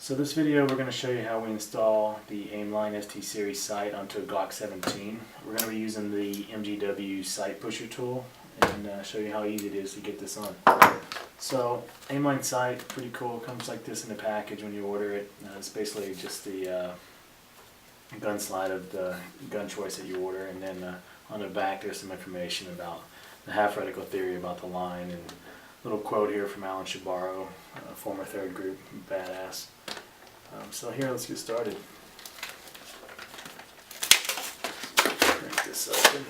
So this video we're going to show you how we install the AIMLINE ST series sight onto a Glock 17. We're going to be using the MGW sight pusher tool and show you how easy it is to get this on. So AIMLINE sight, pretty cool, comes like this in the package when you order it. It's basically just the gun slide of the gun choice that you order, and then on the back there's some information about the half reticle theory about the line, and a little quote here from Alan Shabaro, former 3rd group badass. So here, let's get started. Break this open.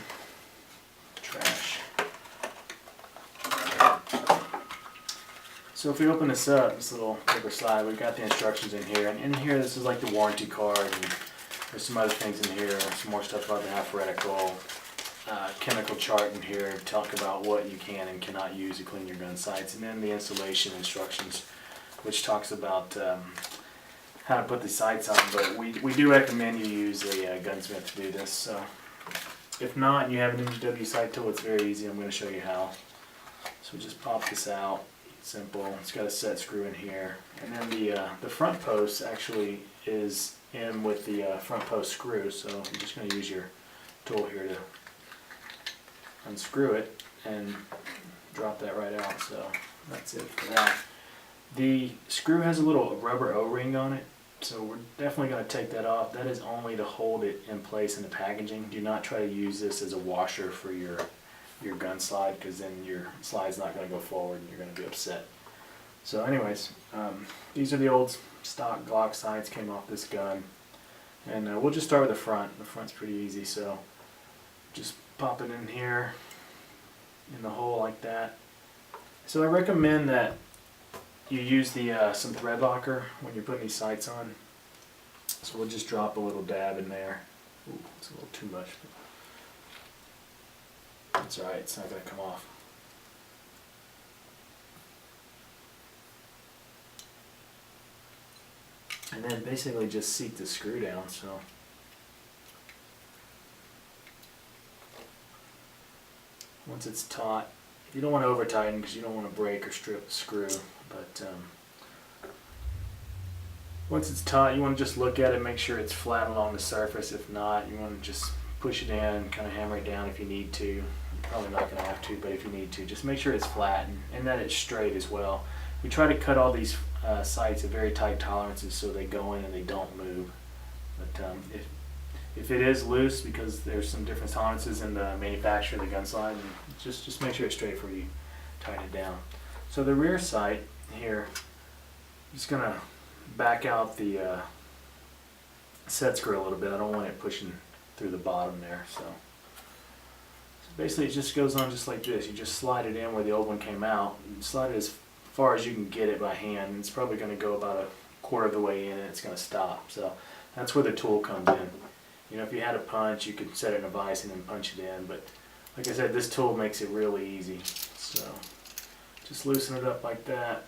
Trash. So if we open this up, this little paper slide, we've got the instructions in here, and in here this is like the warranty card, and there's some other things in here, some more stuff about the half reticle, chemical chart in here, talk about what you can and cannot use to clean your gun sights, and then the installation instructions, which talks about how to put the sights on. But we do recommend you use a gunsmith to do this. So if not, and you have an MGW sight tool, it's very easy. I'm going to show you how. So just pop this out. Simple. It's got a set screw in here, and then the front post actually is in with the front post screw. So I'm just going to use your tool here to unscrew it and drop that right out. So that's it for that. The screw has a little rubber O-ring on it, so we're definitely going to take that off. That is only to hold it in place in the packaging. Do not try to use this as a washer for your gun slide, because then your slide's not going to go forward and you're going to be upset. So anyways, these are the old stock Glock sights, came off this gun, and we'll just start with the front. The front's pretty easy, so just pop it in here in the hole like that. So I recommend that you use the some thread locker when you're putting these sights on. So we'll just drop a little dab in there. Ooh, it's a little too much. That's alright, it's not going to come off. And then basically just seat the screw down. So once it's taut, you don't want to over tighten because you don't want to break or strip the screw, but once it's taut, you want to just look at it, make sure it's flat along the surface. If not, you want to just push it in, kind of hammer it down if you need to. You're probably not going to have to, but if you need to, just make sure it's flat and that it's straight as well. We try to cut all these sights at very tight tolerances so they go in and they don't move. But if it is loose, because there's some different tolerances in the manufacturer of the gun slide, just make sure it's straight before you tighten it down. So the rear sight here, I'm just going to back out the set screw a little bit. I don't want it pushing through the bottom there. So basically it just goes on just like this. You just slide it in where the old one came out, and slide it as far as you can get it by hand. It's probably going to go about a quarter of the way in and it's going to stop. So that's where the tool comes in. You know, if you had a punch, you could set it in a vise and then punch it in, but like I said, this tool makes it really easy. So just loosen it up like that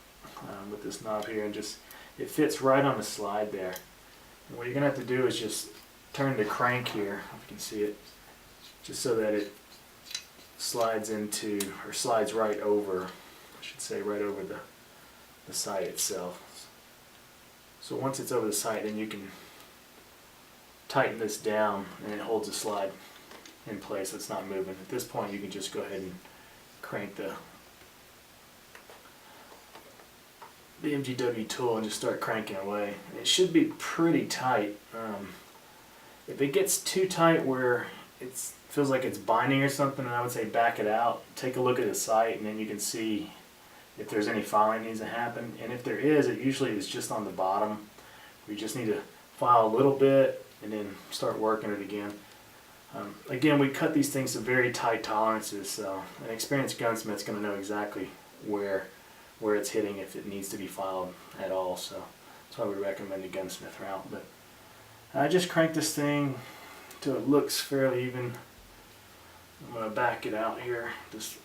with this knob here, and just it fits right on the slide there. And what you're going to have to do is just turn the crank here, if you can see it, just so that it slides into, or slides right over, I should say right over the sight itself. So once it's over the sight, then you can tighten this down and it holds the slide in place. It's not moving. At this point you can just go ahead and crank the MGW tool and just start cranking away. It should be pretty tight. If it gets too tight where it feels like it's binding or something, then I would say back it out. Take a look at the sight, and then you can see if there's any filing that needs to happen. And if there is, it usually is just on the bottom. We just need to file a little bit and then start working it again. Again, we cut these things to very tight tolerances, so an experienced gunsmith's going to know exactly where it's hitting, if it needs to be filed at all. So that's why we recommend the gunsmith route. But I just crank this thing till it looks fairly even. I'm going to back it out here, just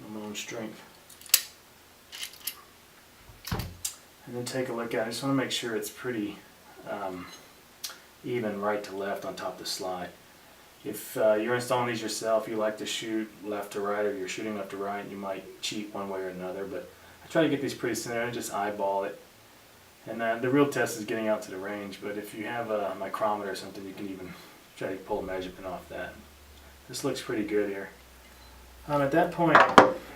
on my own strength. And then take a look at it. I just want to make sure it's pretty even right to left on top of the slide. If you're installing these yourself, you like to shoot left to right, or you're shooting left to right, you might cheat one way or another, but try to get these pretty centered and just eyeball it. And the real test is getting out to the range, but if you have a micrometer or something, you can even try to pull a measurement off that. This looks pretty good here. At that point,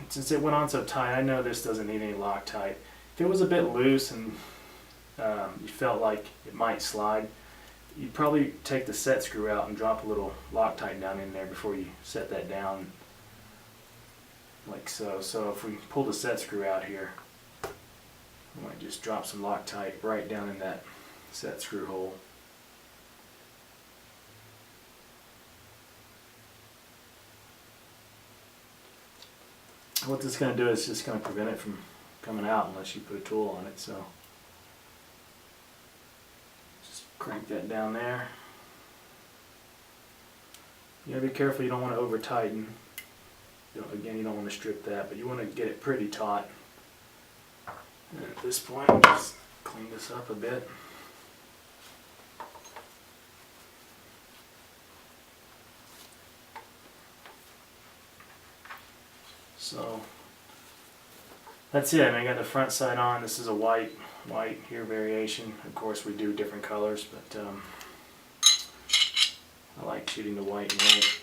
since it went on so tight, I know this doesn't need any Loctite. If it was a bit loose and you felt like it might slide, you'd probably take the set screw out and drop a little Loctite down in there before you set that down, like so. So if we pull the set screw out here, we might just drop some Loctite right down in that set screw hole. What this is going to do is just going to prevent it from coming out unless you put a tool on it. So just crank that down there. You gotta be careful, you don't want to over tighten. Again, you don't want to strip that, but you want to get it pretty taut. And at this point, just clean this up a bit. So that's it. I got the front side on. This is a white here variation. Of course, we do different colors, but I like shooting the white and white.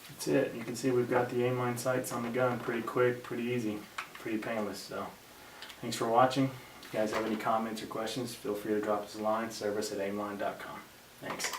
That's it. You can see we've got the AIMLINE sights on the gun pretty quick, pretty easy, pretty painless. So thanks for watching. If you guys have any comments or questions, feel free to drop us a line, service@aimline.com. Thanks.